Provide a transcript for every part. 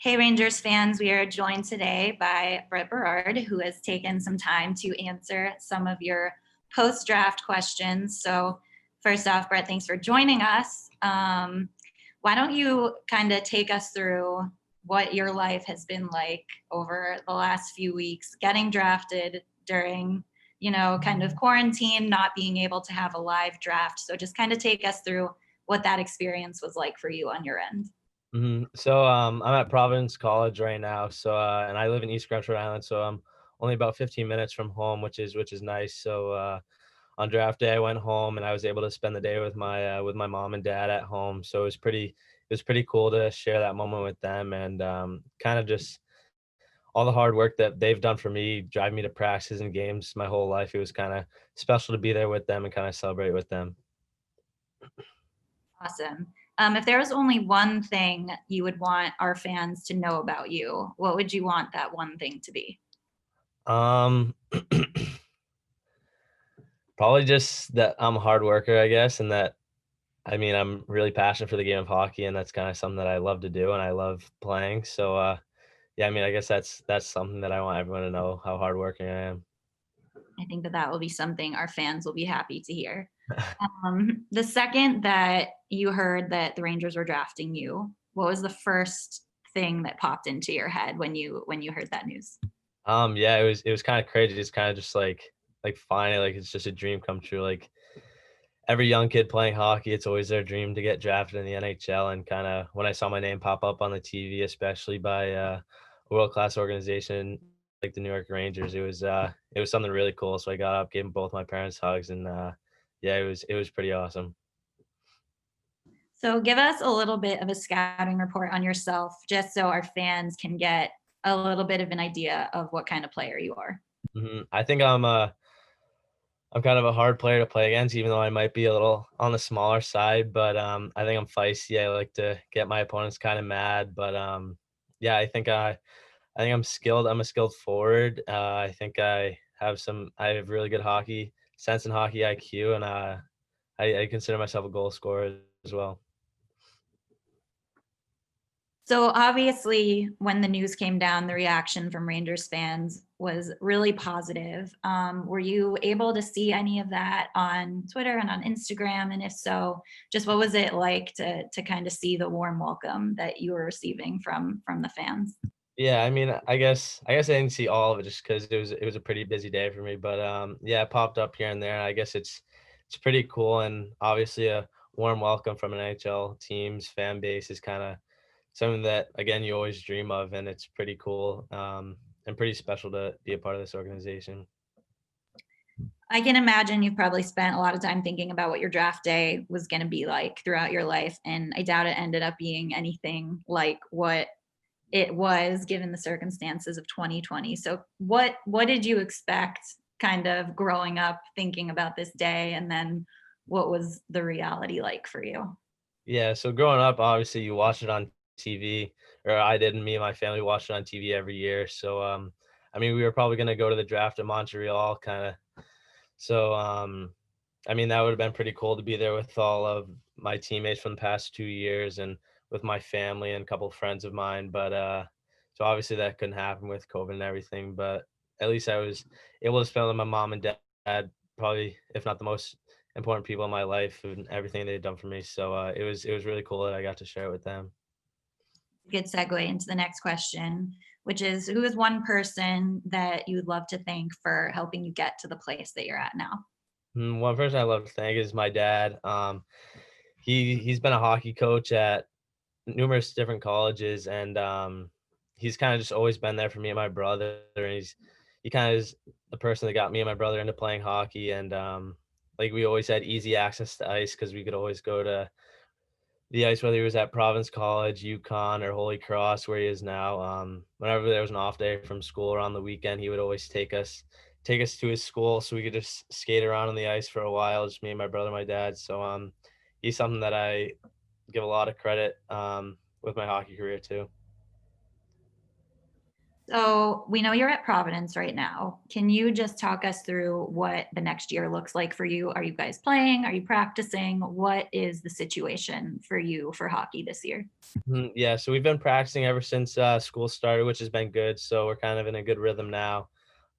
Hey Rangers fans, we are joined today by Brett Berard, who has taken some time to answer some of your post-draft questions. So first off, Brett, thanks for joining us. Why don't you kind of take us through what your life has been like over the last few weeks, getting drafted during, kind of quarantine, not being able to have a live draft. So just kind of take us through what that experience was like for you on your end. I'm at Providence College right now. And I live in East Gretchen, Rhode Island. So I'm only about 15 minutes from home, which is nice. On draft day, I went home and I was able to spend the day with my mom and dad at home. So it was pretty cool to share that moment with them and kind of just all the hard work that they've done for me, driving me to practices and games my whole life. It was kind of special to be there with them and kind of celebrate with them. Awesome. If there was only one thing you would want our fans to know about you, what would you want that one thing to be? Um, Probably just that I'm a hard worker, I guess, and that I'm really passionate for the game of hockey, and that's kinda something that I love to do, and I love playing, yeah, I guess that's something that I want everyone to know how hardworking I am. I think that that will be something our fans will be happy to hear. The second that you heard that the Rangers were drafting you, what was the first thing that popped into your head when you heard that news? Yeah, it was kinda crazy, it's kinda just like, finally, like, it's just a dream come true, like, every young kid playing hockey, it's always their dream to get drafted in the NHL, and kinda when I saw my name pop up on the TV, especially by, a world-class organization like the New York Rangers, it was something really cool, so I got up, gave both my parents hugs, and, yeah, it was pretty awesome. So give us a little bit of a scouting report on yourself, just so our fans can get a little bit of an idea of what kind of player you are. I think I'm kind of a hard player to play against, even though I might be a little on the smaller side, but, I think I'm feisty, I like to get my opponents kinda mad, but, yeah, I think I'm skilled. I'm a skilled forward. I think I have really good hockey sense and hockey IQ, and I consider myself a goal scorer as well. So obviously, when the news came down, the reaction from Rangers fans was really positive. Were you able to see any of that on Twitter and on Instagram? And if so, just what was it like to kind of see the warm welcome that you were receiving from the fans? Yeah, I guess I didn't see all of it just because it was a pretty busy day for me, but, yeah, it popped up here and there, and I guess it's pretty cool, and obviously a warm welcome from an NHL team's fan base is kinda something that, again, you always dream of, and it's pretty cool, and pretty special to be a part of this organization. I can imagine you've probably spent a lot of time thinking about what your draft day was going to be like throughout your life, and I doubt it ended up being anything like what it was given the circumstances of 2020. So what did you expect kind of growing up thinking about this day, and then what was the reality like for you? Yeah, so growing up, obviously, you watch it on TV, or I did, and me and my family watched it on TV every year. We were probably gonna go to the draft in Montreal, kinda. So, that would have been pretty cool to be there with all of my teammates from the past 2 years and with my family and a couple of friends of mine, so obviously that couldn't happen with COVID and everything, but at least I was able to spend with my mom and dad, probably, if not the most important people in my life and everything they've done for me, it was really cool that I got to share it with them. Good segue into the next question, which is, who is one person that you would love to thank for helping you get to the place that you're at now? One person I love to thank is my dad. He's been a hockey coach at numerous different colleges, and he's kind of just always been there for me and my brother, and he kind of is the person that got me and my brother into playing hockey, and like, we always had easy access to ice because we could always go to the ice, whether he was at Providence College, UConn, or Holy Cross, where he is now. Whenever there was an off day from school or on the weekend, he would always take us to his school so we could just skate around on the ice for a while, just me and my brother and my dad. He's something that I give a lot of credit with my hockey career too. So we know you're at Providence right now. Can you just talk us through what the next year looks like for you? Are you guys playing? Are you practicing? What is the situation for you for hockey this year? Yeah, so we've been practicing ever since school started, which has been good. So we're kind of in a good rhythm now.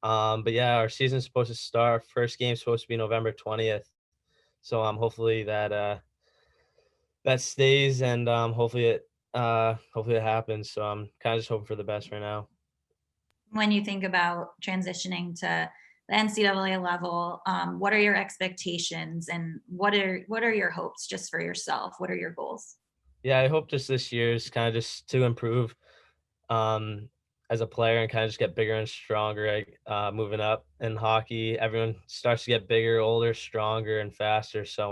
But yeah, our season's supposed to start. First game's supposed to be November 20th. So hopefully that stays, and hopefully it happens. So I'm kind of just hoping for the best right now. When you think about transitioning to the NCAA level, what are your expectations and what are your hopes just for yourself? What are your goals? Yeah, I hope just this year is kind of just to improve um, as a player and kind of just get bigger and stronger. Like moving up in hockey, everyone starts to get bigger, older, stronger, and faster. So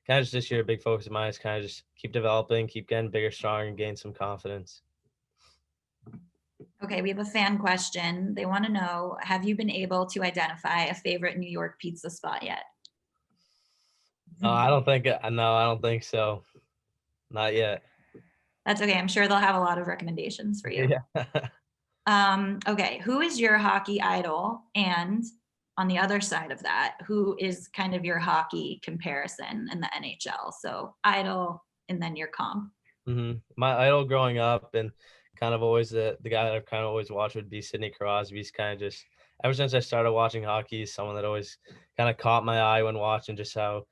kind of just this year, a big focus of mine is kind of just keep developing, keep getting bigger, stronger, and gain some confidence. Okay, we have a fan question. They want to know, have you been able to identify a favorite New York pizza spot yet? I don't think no, I don't think so. Not yet. That's okay. I'm sure they'll have a lot of recommendations for you. Yeah. Okay, who is your hockey idol? And on the other side of that, who is kind of your hockey comparison in the NHL? So idol and then your comp. My idol growing up and kind of always the guy that I've kind of always watched would be Sidney Crosby. He's kind of just ever since I started watching hockey, he's someone that always kind of caught my eye when watching just how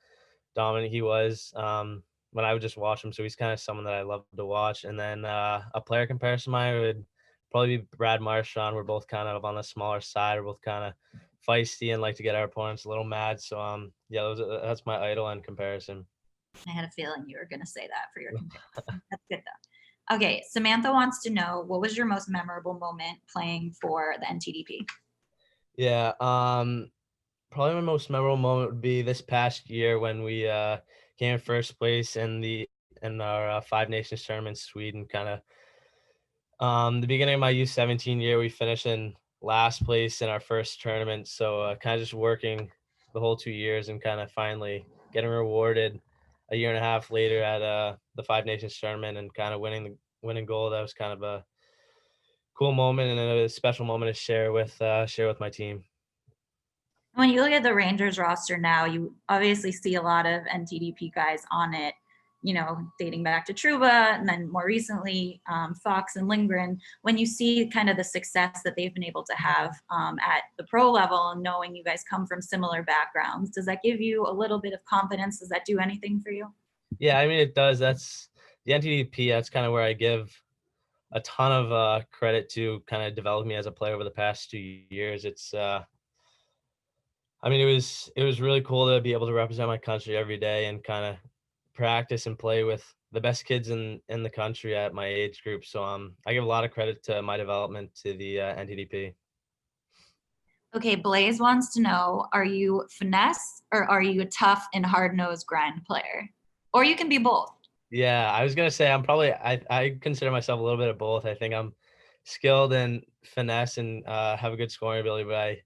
dominant he was when I would just watch him. So he's kind of someone that I love to watch. And then a player comparison of mine would probably be Brad Marchand. We're both kind of on the smaller side. We're both kind of feisty and like to get our opponents a little mad. So yeah, that's my idol in comparison. I had a feeling you were going to say that for your comparison. That's good though. Okay, Samantha wants to know, what was your most memorable moment playing for the NTDP? Yeah, probably my most memorable moment would be this past year when we came in first place in our Five Nations tournament in Sweden. Kind of the beginning of my U17 year, we finished in last place in our first tournament. So kind of just working the whole 2 years and kind of finally getting rewarded a year and a half later at the Five Nations tournament and kind of winning gold. That was kind of a cool moment and a special moment to share with my team. When you look at the Rangers roster now, you obviously see a lot of NTDP guys on it, dating back to Truba and then more recently Fox and Lindgren. When you see kind of the success that they've been able to have at the pro level and knowing you guys come from similar backgrounds, does that give you a little bit of confidence? Does that do anything for you? Yeah, I mean it does. That's the NTDP. That's kind of where I give a ton of credit to kind of develop me as a player over the past 2 years. I mean, it was really cool to be able to represent my country every day and kind of practice and play with the best kids in the country at my age group. So I give a lot of credit to my development to the NTDP. Okay, Blaze wants to know, are you finesse or are you a tough and hard-nosed grind player? Or you can be both. Yeah, I was gonna say I consider myself a little bit of both. I think I'm skilled in finesse and have a good scoring ability, but I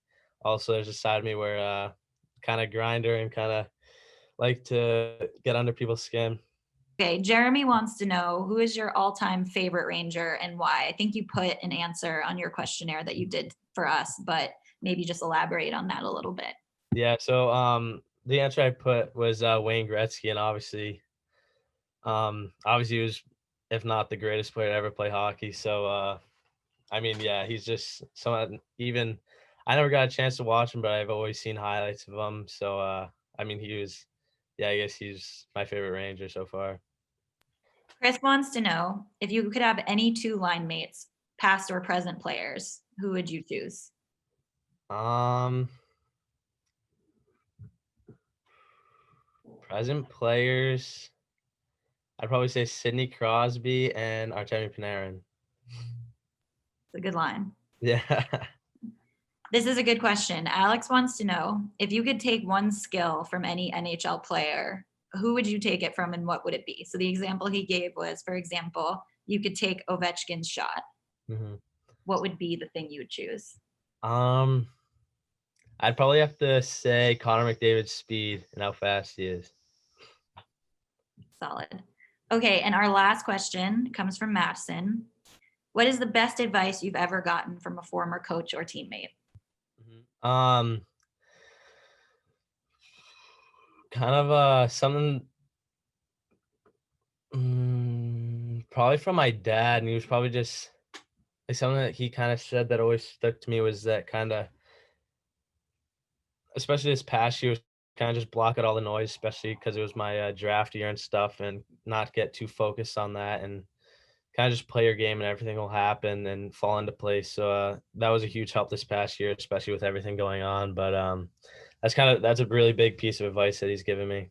also there's a side of me where kind of grinder and kind of like to get under people's skin. Okay, Jeremy wants to know, who is your all-time favorite Ranger and why? I think you put an answer on your questionnaire that you did for us, but maybe just elaborate on that a little bit. Yeah, so the answer I put was Wayne Gretzky, and obviously he was, if not the greatest player to ever play hockey. So I mean, yeah, he's just someone. Even I never got a chance to watch him, but I've always seen highlights of him. So I mean, yeah, I guess he's my favorite Ranger so far. Chris wants to know, if you could have any two line mates, past or present players, who would you choose? Um, Present players, I'd probably say Sidney Crosby and Artemi Panarin. It's a good line. Yeah. This is a good question. Alex wants to know, if you could take one skill from any NHL player, who would you take it from and what would it be? So the example he gave was, for example, you could take Ovechkin's shot. hmm What would be the thing you would choose? Um, I'd probably have to say Connor McDavid's speed and how fast he is. Solid. Okay, and our last question comes from Madison. What is the best advice you've ever gotten from a former coach or teammate? Kind of something probably from my dad, and he was probably just like something that he kind of said that always stuck to me was that kind of, especially this past year, kind of just block out all the noise, especially because it was my draft year and stuff, and not get too focused on that, and kind of just play your game and everything will happen and fall into place. So that was a huge help this past year, especially with everything going on. But that's a really big piece of advice that he's given me.